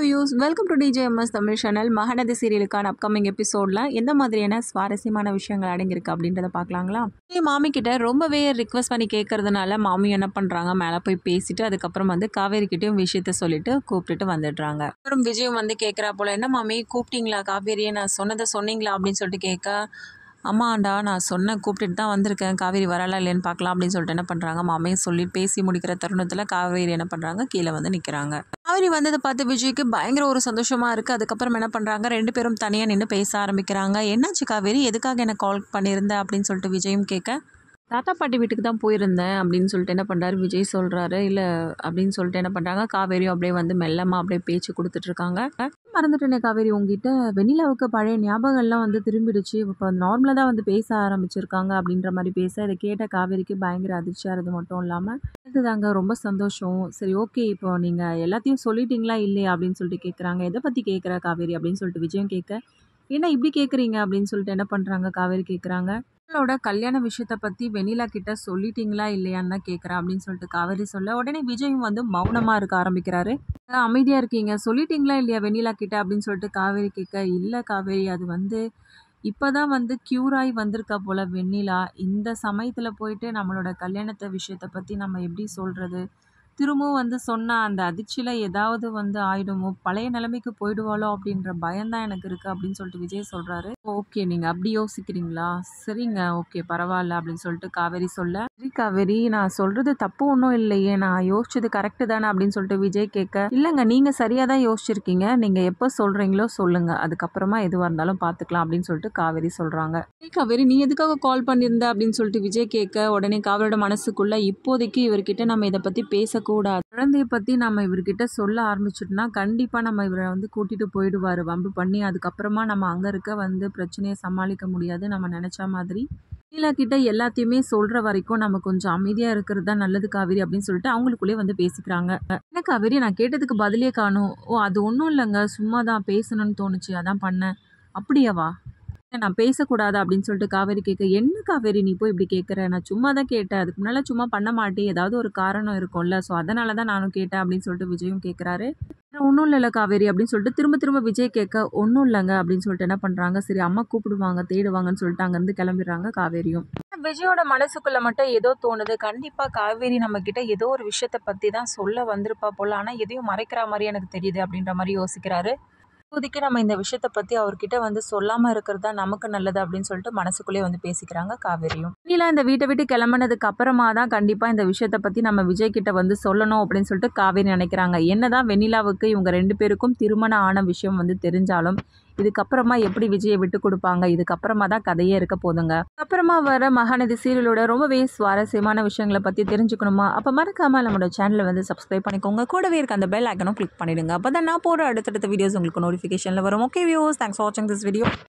Views welcome to DJMS Tamil channel. Mahanadhi சீரியலுக்கான upcoming எபிசோடில் எந்த மாதிரியான சுவாரஸ்யமான விஷயங்கள் அடங்கியிருக்கு அப்படின்றத பார்க்கலாங்களா? மாமி கிட்ட ரொம்பவே ரிக்வஸ்ட் பண்ணி கேட்கறதுனால மாமி என்ன பண்ணுறாங்க, மேலே போய் பேசிட்டு அதுக்கப்புறம் காவேரி கிட்டேயும் விஷயத்த சொல்லிட்டு கூப்பிட்டுட்டு வந்துடுறாங்க. அப்புறம் விஜயும் கேட்குறா போல, என்ன மாமி கூப்பிட்டீங்களா காவேரியை, நான் சொன்னதை சொன்னீங்களா அப்படின்னு சொல்லிட்டு கேட்க, அம்மாண்டா நான் கூப்பிட்டுட்டு தான் வந்திருக்கேன், காவேரி வரலாம் இல்லைன்னு பார்க்கலாம் அப்படின்னு சொல்லிட்டு என்ன பண்ணுறாங்க, மாமியும் சொல்லி பேசி முடிக்கிற தருணத்தில் காவேரி என்ன பண்ணுறாங்க, கீழே நிற்கிறாங்க. காவேரி வந்ததை பார்த்து விஜய்க்கு பயங்கர ஒரு சந்தோஷமாக இருக்குது. அதுக்கப்புறம் என்ன பண்ணுறாங்க, 2 பேரும் தனியாக நின்று பேச ஆரம்பிக்கிறாங்க. என்னாச்சு காவேரி, எதுக்காக எனக்கு கால் பண்ணியிருந்த அப்படின்னு சொல்லிட்டு விஜயும் கேட்க, தாத்தா பாட்டி வீட்டுக்கு தான் போயிருந்தேன் அப்படின்னு சொல்லிட்டு என்ன பண்ணுறாரு விஜய் சொல்கிறாரு. இல்லை அப்படின்னு சொல்லிட்டு என்ன பண்ணுறாங்க, காவேரியும் அப்படியே மெல்லமாக அப்படியே பேச்சு கொடுத்துட்ருக்காங்க. மறந்துட்டேனே காவேரி, உங்ககிட்ட வெண்ணிலாவுக்கு பழைய ஞாபகம்லாம் திரும்பிடுச்சு, இப்போ நார்மலாக தான் பேச ஆரம்பிச்சிருக்காங்க அப்படின்ற மாதிரி பேச, இதை கேட்ட காவேரிக்கு பயங்கர அதிர்ச்சியாக இருந்தது மட்டும் இல்லாமல் இதுதாங்க ரொம்ப சந்தோஷம். சரி ஓகே, இப்போ நீங்கள் எல்லாத்தையும் சொல்லிட்டீங்களா இல்லையா அப்படின்னு சொல்லிட்டு கேட்குறாங்க. எதை பற்றி கேட்குற காவேரி அப்படின்னு சொல்லிட்டு விஜயம் கேட்க, என்ன இப்படி கேட்குறீங்க அப்படின்னு சொல்லிட்டு என்ன பண்ணுறாங்க காவேரி கேட்குறாங்க. அவளோட கல்யாண விஷயத்தை பற்றி வெண்ணிலா கிட்ட சொல்லிட்டீங்களா இல்லையான்னு தான் கேட்குறா அப்படின்னு சொல்லிட்டு காவேரி சொல்ல, உடனே விஜயும் மௌனமாக இருக்க ஆரம்பிக்கிறாரு. அமைதியாக இருக்கீங்க, சொல்லிட்டீங்களா இல்லையா வெண்ணிலா கிட்ட அப்படின்னு சொல்லிட்டு காவேரி கேட்க, இல்லை காவேரி அது இப்போ தான் க்யூர் ஆகி வந்திருக்கா போல் வெண்ணிலா, இந்த சமயத்தில் போயிட்டு நம்மளோட கல்யாணத்தை விஷயத்தை பற்றி நம்ம எப்படி சொல்கிறது, திரும்பவும் சொன்னால் அந்த அதிர்ச்சியில் ஏதாவது ஆயிடுமோ, பழைய நிலைமைக்கு போயிடுவாளோ அப்படின்ற பயம்தான் எனக்கு இருக்குது அப்படின்னு சொல்லிட்டு விஜய் சொல்கிறாரு. ஓகே, நீங்கள் அப்படி யோசிக்கிறீங்களா, சரிங்க ஓகே பரவாயில்ல அப்படின்னு சொல்லிட்டு காவேரி சொல்ல, சரி காவேரி நான் சொல்கிறது தப்பு ஒன்றும் இல்லையே, நான் யோசிச்சது கரெக்டு தானே அப்படின்னு சொல்லிட்டு விஜய் கேட்க, இல்லைங்க நீங்கள் சரியாக தான் யோசிச்சிருக்கீங்க, நீங்கள் எப்போ சொல்கிறீங்களோ சொல்லுங்கள், அதுக்கப்புறமா எதுவாக இருந்தாலும் பார்த்துக்கலாம் அப்படின்னு சொல்லிட்டு காவேரி சொல்கிறாங்க. சரி காவேரி, நீ எதுக்காக கால் பண்ணியிருந்த அப்படின்னு சொல்லிட்டு விஜய் கேட்க, உடனே காவேரியோட மனசுக்குள்ளே இப்போதைக்கு இவர்கிட்ட நம்ம இதை பற்றி பேசக்கூடாது, குழந்தைய பற்றி நம்ம இவர்கிட்ட சொல்ல ஆரம்பிச்சிட்டோம்னா கண்டிப்பாக நம்ம இவரை கூட்டிகிட்டு போயிடுவார் வம்பு பண்ணி, அதுக்கப்புறமா நம்ம அங்கே இருக்க பிரச்சனையை சமாளிக்க முடியாது. நம்ம நினச்ச மாதிரி நீலா கிட்ட எல்லாத்தையுமே சொல்கிற வரைக்கும் நம்ம கொஞ்சம் அமைதியாக இருக்கிறது தான் நல்லது காவேரி அப்படின்னு சொல்லிட்டு அவங்களுக்குள்ளே பேசிக்கிறாங்க. என்ன காவேரி, நான் கேட்டதுக்கு பதிலே காணும். ஓ அது ஒன்றும் இல்லைங்க, சும்மா தான் பேசணும்னு தோணுச்சு அதான் பண்ணேன். அப்படியாவா, நான் பேசக்கூடாது அப்படின்னு சொல்லிட்டு காவேரி கேட்க, என்ன காவேரி நீ போய் இப்படி கேட்குற, நான் சும்மா தான் கேட்டேன், அதுக்கு முன்னால் சும்மா பண்ண மாட்டேன், ஏதாவது ஒரு காரணம் இருக்கும்ல, ஸோ அதனால தான் நானும் கேட்டேன் அப்படின்னு சொல்லிட்டு விஜயும் கேட்குறாரு. ஒன்றும் இல்லைல்ல காவேரி அப்படின்னு சொல்லிட்டு திரும்ப விஜய் கேட்க, ஒன்றும் இல்லைங்க அப்படின்னு சொல்லிட்டு என்ன பண்ணுறாங்க, சரி அம்மா கூப்பிடுவாங்க தேடுவாங்கன்னு சொல்லிட்டு அங்கேருந்து கிளம்பிடுறாங்க காவேரியும். விஜயோட மனசுக்குள்ள மட்டும் ஏதோ தோணுது, கண்டிப்பாக காவேரி நம்ம கிட்ட ஏதோ ஒரு விஷயத்தை பற்றி தான் சொல்ல வந்திருப்பா போல, ஆனால் எதையும் மறைக்கிற மாதிரி எனக்கு தெரியுது அப்படின்ற மாதிரி யோசிக்கிறாரு. இப்போதைக்கு நம்ம இந்த விஷயத்தை பற்றி அவர்கிட்ட சொல்லாமல் இருக்கிறது தான் நமக்கு நல்லது அப்படின்னு சொல்லிட்டு மனசுக்குள்ளேயே பேசிக்கிறாங்க காவேரியும். நீலா இந்த வீட்டை விட்டு கிளம்புனதுக்கு அப்புறமா தான் கண்டிப்பாக இந்த விஷயத்தை பற்றி நம்ம விஜய் கிட்ட சொல்லணும் அப்படின்னு சொல்லிட்டு காவேரி நினைக்கிறாங்க. என்னதான் வெண்ணிலாவுக்கு இவங்க 2 பேருக்கும் திருமணம் ஆன விஷயம் தெரிஞ்சாலும் இதுக்கப்புறமா எப்படி விஜயை விட்டு கொடுப்பாங்க, இதுக்கப்புறமா தான் கதையே இருக்க போதுங்க. அப்புறமா வர மகாநதி சீரியலோட ரொம்பவே சுவாரஸ்யமான விஷயங்களை பற்றி தெரிஞ்சுக்கணுமா, அப்போ மறக்காமல் நம்மளோட சேனலை சப்ஸ்கிரைப் பண்ணிக்கோங்க. கூடவே இருக்க அந்த பெல் ஐக்கனும் கிளிக் பண்ணிடுங்க. அப்போ தான் நான் போகிற அடுத்தடுத்த வீடியோஸ் உங்களுக்கு நோட்டிஃபிகேஷனில் வரும். ஓகே வியூவர்ஸ், தேங்க்ஸ் ஃபார் வாட்சிங் திஸ் வீடியோ.